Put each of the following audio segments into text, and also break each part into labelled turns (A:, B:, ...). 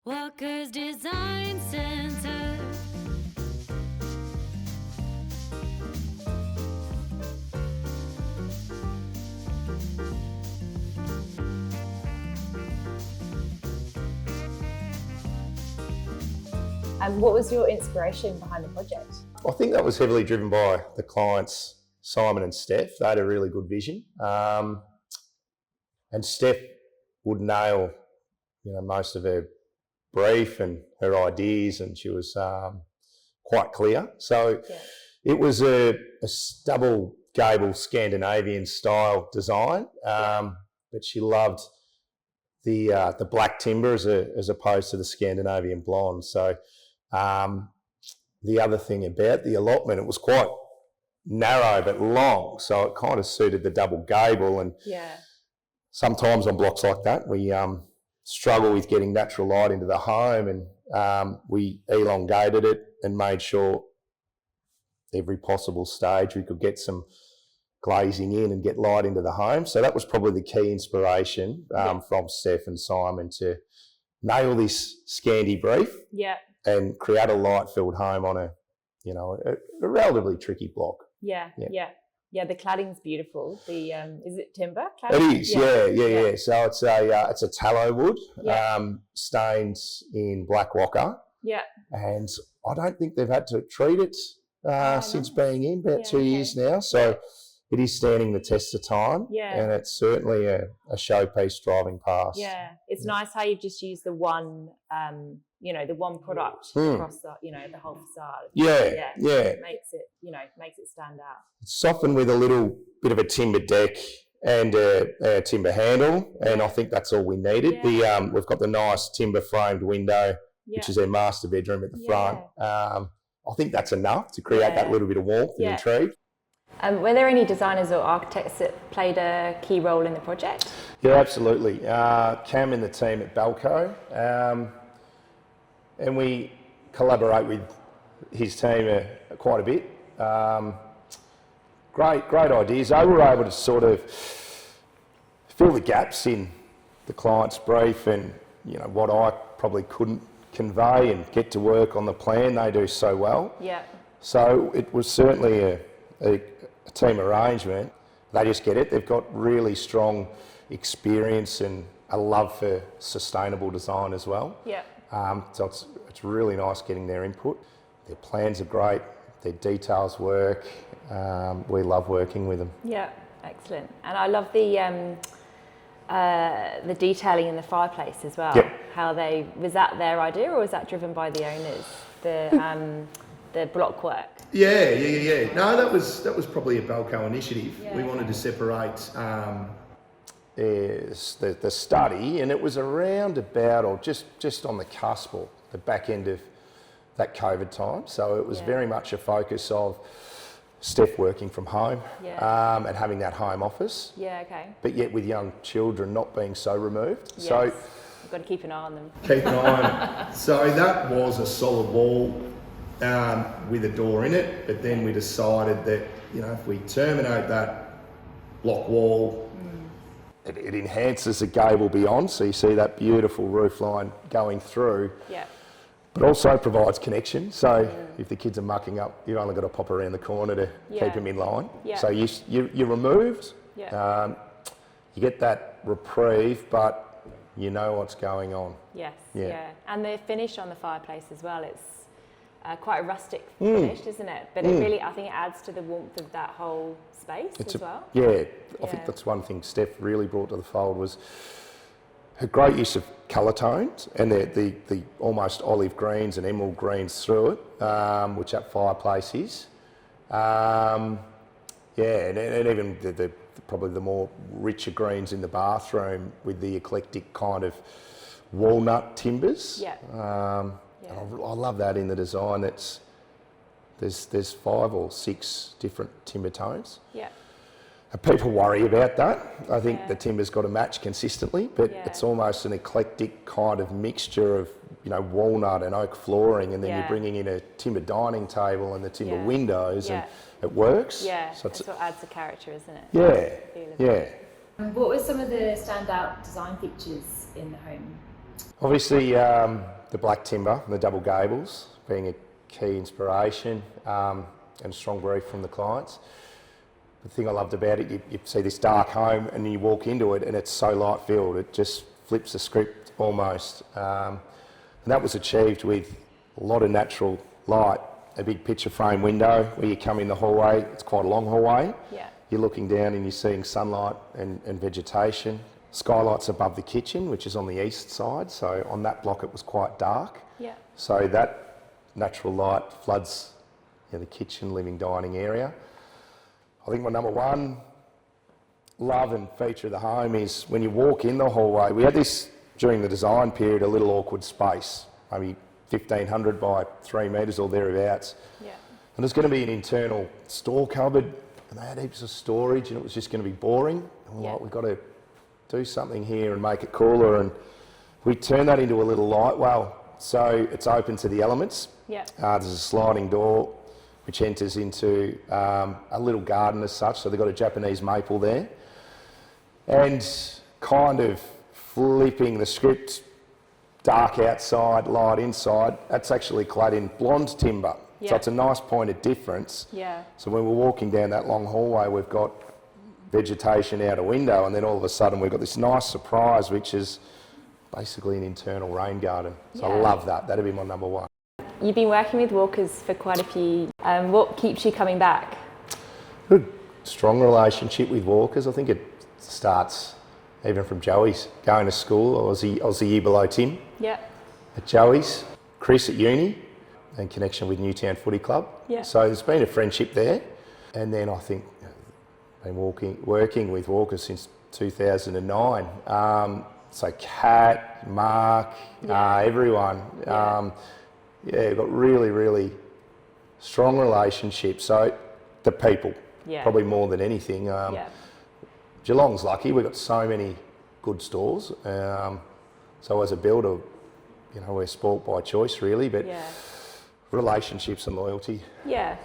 A: Walker's Design Centre.
B: And what was your inspiration behind the project?
C: I think that was heavily driven by the clients, Simon and Steph. They had a really good vision. And Steph would nail, most of her brief and her ideas, and she was quite clear. So it was a double gable Scandinavian style design, but she loved the black timber as opposed to the Scandinavian blonde. So the other thing about the allotment, it was quite narrow but long, so it kind of suited the double gable. And sometimes on blocks like that, we struggle with getting natural light into the home, and we elongated it and made sure every possible stage we could get some glazing in and get light into the home. So that was probably the key inspiration from Steph and Simon to nail this Scandi brief and create a light-filled home on a relatively tricky block.
B: Yeah, the cladding's beautiful. The is it timber cladding?
C: It is, yeah. So it's a tallow wood, stained in black waka. Yeah. And I don't think they've had to treat it since being in about 2 years now. So it is standing the test of time. Yeah. And it's certainly a showpiece driving past.
B: Yeah. It's nice how you've just used the one the one product across the the whole facade. It makes it stand out.
C: It's softened with a little bit of a timber deck and a timber handle, and I think that's all we needed. We've got the nice timber framed window, which is our master bedroom at the front. I think that's enough to create that little bit of warmth and intrigue.
B: Were there any designers or architects that played a key role in the project?
C: Yeah, absolutely. Cam and the team at Balco, and we collaborate with his team quite a bit. Great ideas. They were able to sort of fill the gaps in the client's brief and what I probably couldn't convey and get to work on the plan. They do so well. Yeah. So it was certainly a team arrangement. They just get it. They've got really strong experience and a love for sustainable design as well. Yeah. So it's really nice getting their input. Their plans are great. Their details work. We love working with them. Yeah,
B: excellent. And I love the detailing in the fireplace as well.
C: Yep.
B: Was that their idea, or was that driven by the owners? The block work.
C: Yeah. No, that was probably a Balco initiative. We wanted to separate the study, and it was around about or just on the cusp or the back end of that COVID time. So it was very much a focus of Steph working from home and having that home office. Yeah, okay. But yet with young children not being so removed. Yes. So
B: you've got to keep an eye on them.
C: Keep an eye on it. So that was a solid wall with a door in it, but then we decided that if we terminate that block wall, it enhances the gable beyond, so you see that beautiful roof line going through. Yeah. But also provides connection. So if the kids are mucking up, you've only got to pop around the corner to keep them in line. Yeah. So you're removed. Yeah. You get that reprieve, but you know what's going on.
B: Yes. Yeah. And the finish on the fireplace as well. It's quite a rustic finish, isn't it? But it really, I think it adds to the warmth of that whole space as well.
C: Yeah, I think that's one thing Steph really brought to the fold was her great use of colour tones and the almost olive greens and emerald greens through it, which that fireplace is. And even probably the more richer greens in the bathroom with the eclectic kind of walnut timbers. Yeah. I love that in the design. There's 5 or 6 different timber tones. Yeah. And people worry about that. I think the timber's got to match consistently, but it's almost an eclectic kind of mixture of walnut and oak flooring, and then you're bringing in a timber dining table and the timber windows, and it works.
B: Yeah, so that's what adds the character, isn't it?
C: Yeah.
B: What were some of the standout design features in the home?
C: Obviously, the black timber and the double gables being a key inspiration and a strong brief from the clients. The thing I loved about it, you see this dark home and you walk into it and it's so light filled, it just flips the script almost. And that was achieved with a lot of natural light, a big picture frame window where you come in the hallway, it's quite a long hallway.
B: Yeah.
C: You're looking down and you're seeing sunlight and vegetation. Skylights above the kitchen, which is on the east side, so on that block it was quite dark.
B: Yeah.
C: So that natural light floods the kitchen, living, dining area. I think my number one love and feature of the home is when you walk in the hallway. We had this during the design period, a little awkward space, maybe 1,500 by 3 metres or thereabouts.
B: Yeah.
C: And there's going to be an internal store cupboard, and they had heaps of storage, and it was just going to be boring. And we're like, we've got to do something here and make it cooler, and we turn that into a little light well, so it's open to the elements.
B: Yeah.
C: There's a sliding door which enters into a little garden as such, so they've got a Japanese maple there, and kind of flipping the script, dark outside, light inside. That's actually clad in blonde timber, so it's a nice point of difference.
B: Yeah.
C: So when we're walking down that long hallway, we've got vegetation out a window, and then all of a sudden we've got this nice surprise, which is basically an internal rain garden. So I love that. That'd be my number one.
B: You've been working with walkers for quite a few. What keeps you coming back?
C: Good, strong relationship with walkers. I think it starts even from Joey's going to school. I was a year below Tim at Joey's, Chris at uni, and connection with Newtown Footy Club. So there's been a friendship there, and then I think been working with walkers since 2009. So Kat, Mark, everyone. We've got really, really strong relationships. So the people, probably more than anything. Geelong's lucky, we've got so many good stores. So as a builder, we're sport by choice really, but relationships and loyalty. Yeah.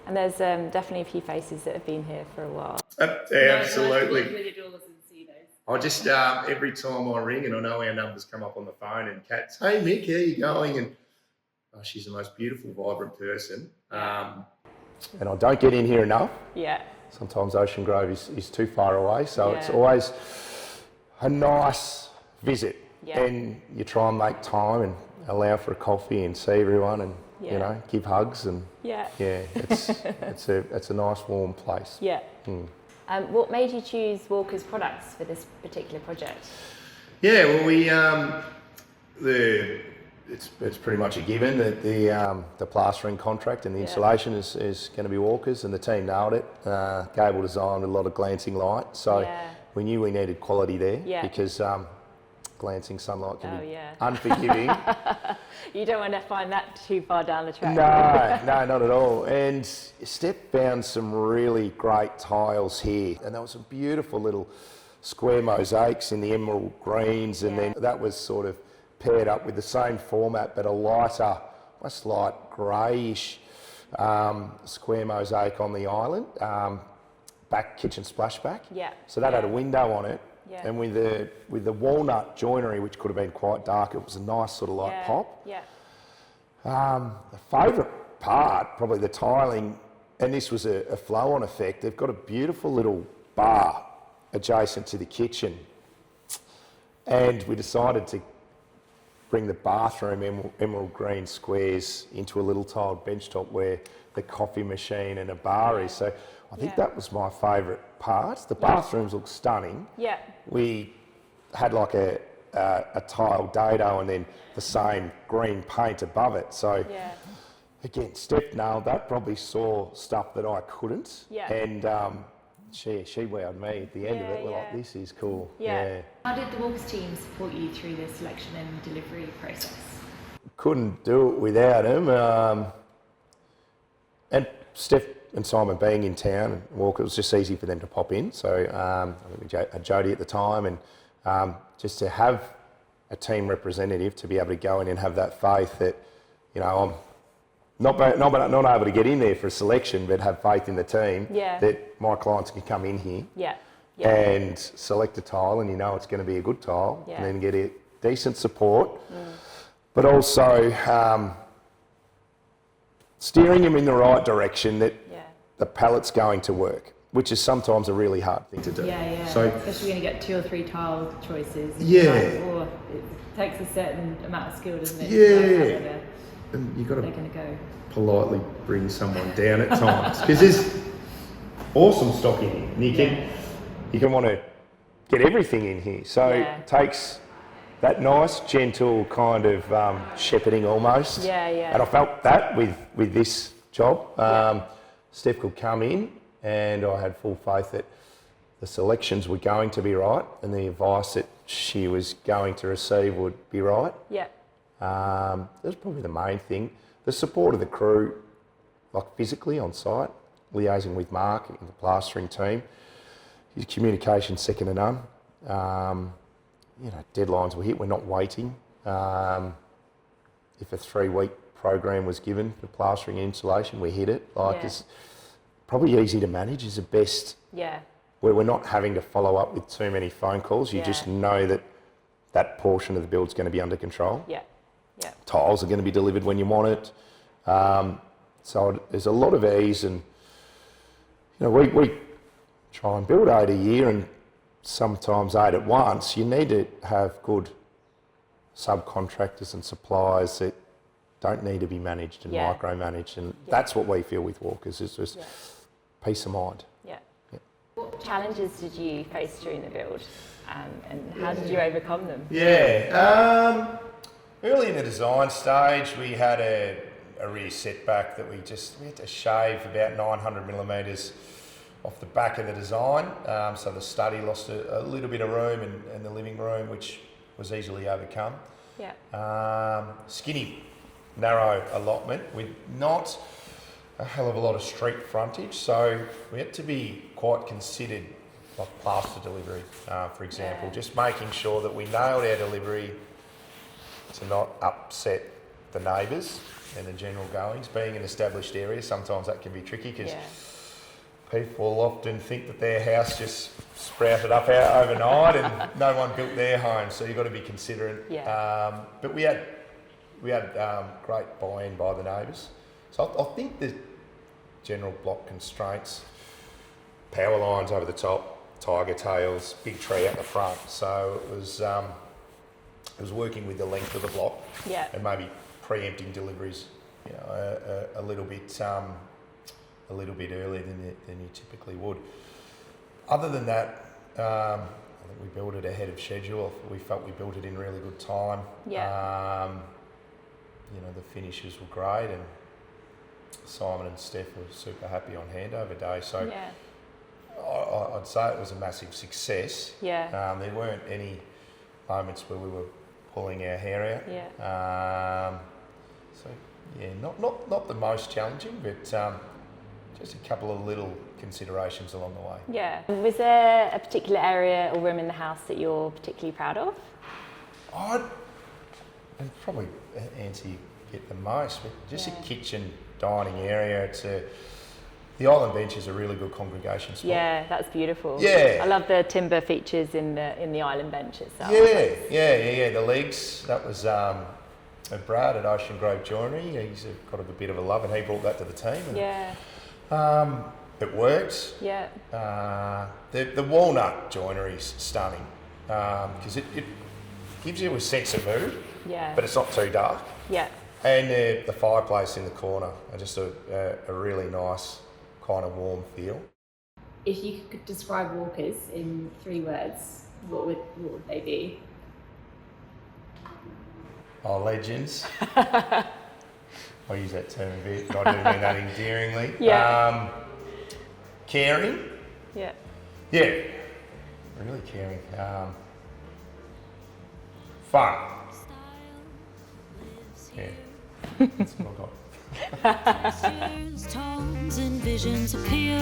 B: And there's definitely a few faces that have been here for a while.
C: Absolutely. I just, every time I ring and I know our numbers come up on the phone and Kat's, hey Mick, how you going? And she's the most beautiful, vibrant person. And I don't get in here enough. Sometimes Ocean Grove is too far away, so it's always a nice visit. And you try and make time and allow for a coffee and see everyone and give hugs and it's a nice warm place.
B: What made you choose Walker's products for this particular project?
C: Well, it's pretty much a given that the plastering contract and the insulation is going to be Walker's, and the team nailed it. Gable design with a lot of glancing light, so we knew we needed quality there because glancing sunlight can be unforgiving.
B: You don't want to find that too far down the track.
C: No, not at all. And Steph found some really great tiles here, and there were some beautiful little square mosaics in the emerald greens, and then that was sort of paired up with the same format but a lighter, almost light greyish square mosaic on the island, back kitchen splashback. So that had a window on it. And with the walnut joinery, which could have been quite dark, it was a nice sort of light pop. The favourite part, probably the tiling, and this was a flow-on effect. They've got a beautiful little bar adjacent to the kitchen, and we decided to bring the bathroom emerald green squares into a little tiled benchtop where the coffee machine and a bar is. So I think that was my favourite part. The bathrooms look stunning. We had like a tiled dado and then the same green paint above it. So again, Steph nailed that, probably saw stuff that I couldn't. And she wowed me at the end of it. We're like, this is cool.
A: How did the Walkers team support you through the selection and delivery process?
C: Couldn't do it without him. And Steph and Simon being in town and Walker, it was just easy for them to pop in. So I think we had Jody at the time, and just to have a team representative to be able to go in and have that faith that, I'm not able to get in there for a selection, but have faith in the team that my clients can come in here and select a tile, and it's going to be a good tile, and then get it decent support, but also steering them in the right direction that the pallet's going to work, which is sometimes a really hard thing to do.
A: Yeah.
C: So,
A: especially when you get 2 or 3 tile choices. Or it takes a certain amount of skill, doesn't it?
C: Yeah. And you've got to
A: they're going to go.
C: politely bring someone down at times, because there's awesome stock in here. And you can want to get everything in here. So it takes that nice, gentle kind of shepherding almost. And I felt that with this job. Steph could come in, and I had full faith that the selections were going to be right, and the advice that she was going to receive would be right. That's probably the main thing. The support of the crew, like physically on site, liaising with Mark and the plastering team. His communication second to none. Deadlines were hit. We're not waiting. If a 3-week program was given for plastering and insulation, we hit it. It's probably easy to manage. Is the best. Where we're not having to follow up with too many phone calls. You just know that that portion of the build's going to be under control. Tiles are going to be delivered when you want it. So there's a lot of ease, and we try and build 8 a year, and sometimes 8 at once. You need to have good subcontractors and suppliers that don't need to be managed and micromanaged, and that's what we feel with Walkers, is just peace of mind.
B: What challenges did you face during the build, and how did you overcome them?
C: Early in the design stage, we had a rear setback that we had to shave about 900 millimetres off the back of the design. So the study lost a little bit of room in the living room, which was easily overcome. Skinny, narrow allotment with not a hell of a lot of street frontage. So we had to be quite considered, like plaster delivery, for example, just making sure that we nailed our delivery to not upset the neighbours and the general goings. Being an established area, sometimes that can be tricky, because people often think that their house just sprouted up out overnight and no one built their home, so you've got to be considerate. But we had great buy-in by the neighbours. So I think the general block constraints, power lines over the top, tiger tails, big tree out the front. So it was working with the length of the block and maybe preempting deliveries, a little bit earlier than you typically would. Other than that, I think we built it ahead of schedule. We felt we built it in really good time. The finishes were great, and Simon and Steph were super happy on handover day. So I'd say it was a massive success. There weren't any moments where we were pulling our hair out. Not the most challenging, but just a couple of little considerations along the way.
B: Was there a particular area or room in the house that you're particularly proud of?
C: And probably answer you get the most, but just a kitchen dining area. The island bench is a really good congregation spot.
B: That's beautiful. I love the timber features in the island bench itself.
C: The legs, that was Brad at Ocean Grove Joinery. He's got a bit of a love, and he brought that to the team. And, it works. The walnut joinery is stunning, because it gives you a sense of mood, but it's not too dark. And the fireplace in the corner are just a really nice kind of warm feel.
A: If you could describe Walkers in 3 words, what would they be?
C: Legends. I use that term a bit, but I do mean that endearingly. Caring. Really caring. Fun. That's what I've got.
D: Tones and visions appear,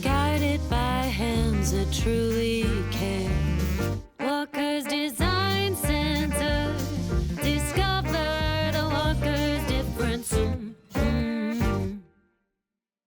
D: guided by hands that truly care.